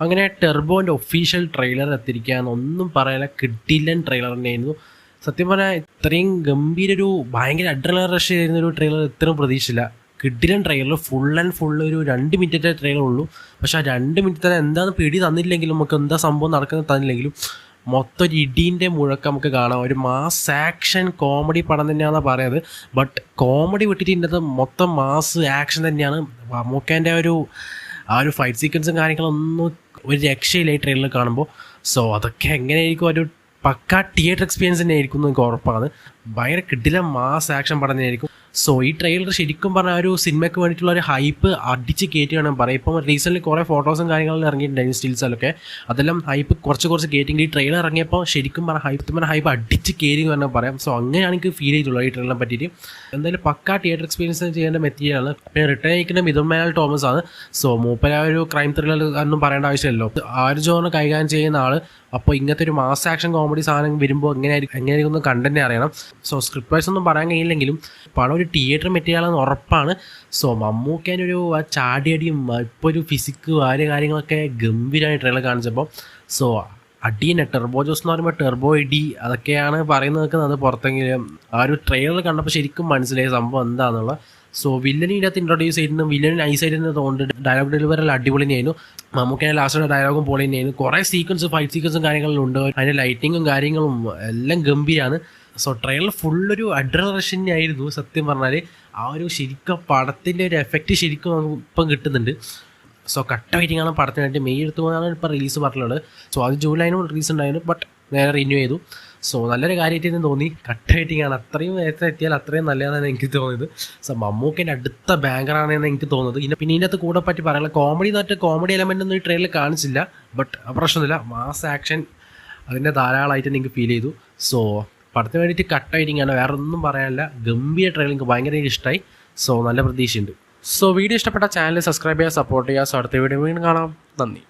അങ്ങനെ ടെർബോൻ്റെ official trailer എത്തിയിരിക്കുകയാണ്. ഒന്നും പറയാനില്ല, കിഡിലൻ ട്രെയിലർ തന്നെയായിരുന്നു. സത്യം പറഞ്ഞാൽ ഇത്രയും ഗംഭീര ഒരു ഭയങ്കര അഡ്രിനൽ റഷ് ചെയ്യുന്ന ഒരു ട്രെയിലർ ഇത്രയും പ്രതീക്ഷിച്ചില്ല. കിഡിലൻ ട്രെയിലർ ഫുൾ ആൻഡ് ഫുൾ ഒരു 2 മിനിറ്റത്തെ ട്രെയിലർ ഉള്ളൂ. പക്ഷേ ആ 2 മിനിറ്റ് തന്നെ എന്താണെന്ന് പിടി തന്നില്ലെങ്കിലും, നമുക്ക് എന്താ സംഭവം നടക്കുന്നത് തന്നില്ലെങ്കിലും മൊത്തം ഒരു ഇടീൻ്റെ മുഴക്കം നമുക്ക് കാണാം. ഒരു മാസ് ആക്ഷൻ കോമഡി പടം തന്നെയാണെന്ന് പറയുന്നത്. ബട്ട് കോമഡി വിട്ടിട്ട് ഇതിൻ്റെ മൊത്തം മാസ് ആക്ഷൻ തന്നെയാണ്. മമ്മൂക്കേൻ്റെ ആ ഒരു ഫൈറ്റ് സീക്വൻസും കാര്യങ്ങളൊന്നും ഒരു രക്ഷയില്ല ഈ ട്രെയിലറിൽ കാണുമ്പോൾ. സോ അതൊക്കെ എങ്ങനെയായിരിക്കും, ഒരു പക്കാ തിയേറ്റർ എക്സ്പീരിയൻസ് തന്നെ ആയിരിക്കും എന്ന് എനിക്ക് ഉറപ്പാണ്. ഭയങ്കര കിടില മാസ് ആക്ഷൻ പടം തന്നെയായിരിക്കും. സോ ഈ ട്രെയിലർ ശരിക്കും പറഞ്ഞാൽ ഒരു സിനിമയ്ക്ക് വേണ്ടിയിട്ടുള്ള ഒരു ഹൈപ്പ് അടിച്ച് കയറ്റി വേണം പറയാം. ഇപ്പം റീസെൻ്റ്ലി കുറേ ഫോട്ടോസും കാര്യങ്ങളും ഇറങ്ങിയിട്ടുണ്ടായിരുന്നു, സ്റ്റിൽസിലൊക്കെ. അതെല്ലാം ഹൈപ്പ് കുറച്ച് കയറ്റിയെങ്കിൽ ഈ ട്രെയിലർ ഇറങ്ങിയപ്പോൾ ശരിക്കും പറഞ്ഞാൽ ഹൈപ്പ് അടിച്ച് കയറി എന്ന് വേണം പറയാം. സോ അങ്ങനെയാണ് എനിക്ക് ഫീൽ ചെയ്തിട്ടുള്ളത് ഈ ട്രെയിലറിനെ പറ്റിയിട്ട്. എന്തായാലും പക്കാ തിയേറ്റർ എക്സ്പീരിയൻസ് ചെയ്യേണ്ട മെറ്റീരിയലാണ്. പിന്നെ റിട്ടേൺ അയക്കുന്ന മിഥുൻ മേനോൻ തോമസ് ആണ്. സോ മൂപ്പര ഒരു ക്രൈം ത്രില്ലർ ഒന്നും പറയേണ്ട ആവശ്യമില്ലല്ലോ. ആ ഒരു ജോണ് കൈകാര്യം ചെയ്യുന്ന ആൾ. അപ്പോൾ ഇങ്ങനത്തെ ഒരു മാസ് ആക്ഷൻ കോമഡി സാധനം വരുമ്പോൾ എങ്ങനെയായിരിക്കും ഒന്ന് കണ്ടന്നെ അറിയണം. സോ സ്ക്രിപ്റ്റ് വൈസ് ഒന്നും പറയാൻ കഴിയില്ലെങ്കിലും പടം ഒരു തിയേറ്റർ മെറ്റീരിയലാണെന്ന് ഉറപ്പാണ്. സോ മമ്മൂക്കേൻ്റെ ഒരു ചാടിയടിയും ഇപ്പോൾ ഒരു ഫിസിക്ക് കാര്യങ്ങളൊക്കെ ഗംഭീരമായി ട്രെയിലർ കാണിച്ചപ്പോൾ. സോ അടീനെ ടെർബോ ജോസ് എന്ന് പറയുമ്പോൾ ടെർബോ ഇടി അതൊക്കെയാണ് പറയുന്നത് നിൽക്കുന്നത് പുറത്തെങ്കിലും. ആ ഒരു ട്രെയിലർ കണ്ടപ്പോൾ ശരിക്കും മനസ്സിലായ സംഭവം എന്താണെന്നുള്ളത്. സോ വില്ലനെ ഇതിനകത്ത് ഇൻട്രൊഡ്യൂസ് ചെയ്തിരുന്നു. വില്ലന് നൈസായിട്ട് തന്നെ തോന്നുന്നുണ്ട്. ഡയലോഗ് ഡെലിവറി അടിപൊളി തന്നെയായിരുന്നു. മമ്മൂക്കേൻ്റെ ലാസ്റ്റ് ഡയലോഗും പൊളി തന്നെയായിരുന്നു. കുറേ ഫൈറ്റ് സീക്വൻസും കാര്യങ്ങളും ഉണ്ട്. അതിൻ്റെ ലൈറ്റിങ്ങും കാര്യങ്ങളും എല്ലാം ഗംഭീരമാണ്. സോ ട്രെയിലർ ഫുള്ളൊരു അഡ്രിനൽ റഷ് തന്നെയായിരുന്നു. സത്യം പറഞ്ഞാൽ ആ ഒരു ശരിക്കും പടത്തിൻ്റെ ഒരു എഫക്റ്റ് ശരിക്കും നമുക്ക് ഇപ്പം കിട്ടുന്നുണ്ട്. സോ കട്ട വെയിറ്റിംഗ് ആണ് പടത്തിനായിട്ട്. മെയ് 23 ഇപ്പോൾ റിലീസ് പറഞ്ഞിട്ടുള്ളത്. സോ അത് ജൂലൈനും റിലീസ് ഉണ്ടായിരുന്നു. ബട്ട് നേരെ റിന്യൂ ചെയ്തു. സോ നല്ലൊരു കാര്യമായിട്ട് തോന്നി. കട്ട വെയിറ്റിംഗ് ആണ്. അത്രയും നേരത്തെ എത്തിയാൽ അത്രയും നല്ലതാണെന്ന് എനിക്ക് തോന്നിയത്. സോ മമ്മൂക്കേൻ്റെ അടുത്ത ബാങ്കറാണെന്ന് എനിക്ക് തോന്നുന്നത്. പിന്നെ ഇതിൻ്റെ അകത്ത് കൂടെ പറ്റി പറയാനുള്ള കോമഡി എലമെൻ്റ് ഒന്നും ഈ ട്രെയിലർ കാണിച്ചില്ല. ബട്ട് പ്രശ്നമൊന്നുമില്ല, മാസ് ആക്ഷൻ അതിൻ്റെ ധാരാളമായിട്ട് എനിക്ക് ഫീൽ ചെയ്തു. സോ പടത്തിന് വേണ്ടിയിട്ട് കട്ട വെയിറ്റിംഗ് ആണ്, വേറെ ഒന്നും പറയാനില്ല. ഗംഭീര ട്രെയിലർ എനിക്ക് ഭയങ്കരമായിട്ട് ഇഷ്ടമായി. സോ നല്ല പ്രതീക്ഷയുണ്ട്. സോ വീഡിയോ ഇഷ്ടപ്പെട്ട ചാനൽ സബ്സ്ക്രൈബ് ചെയ്യുക, സപ്പോർട്ട് ചെയ്യുക. സോ അടുത്ത വീഡിയോ വീണ്ടും കാണാം. നന്ദി.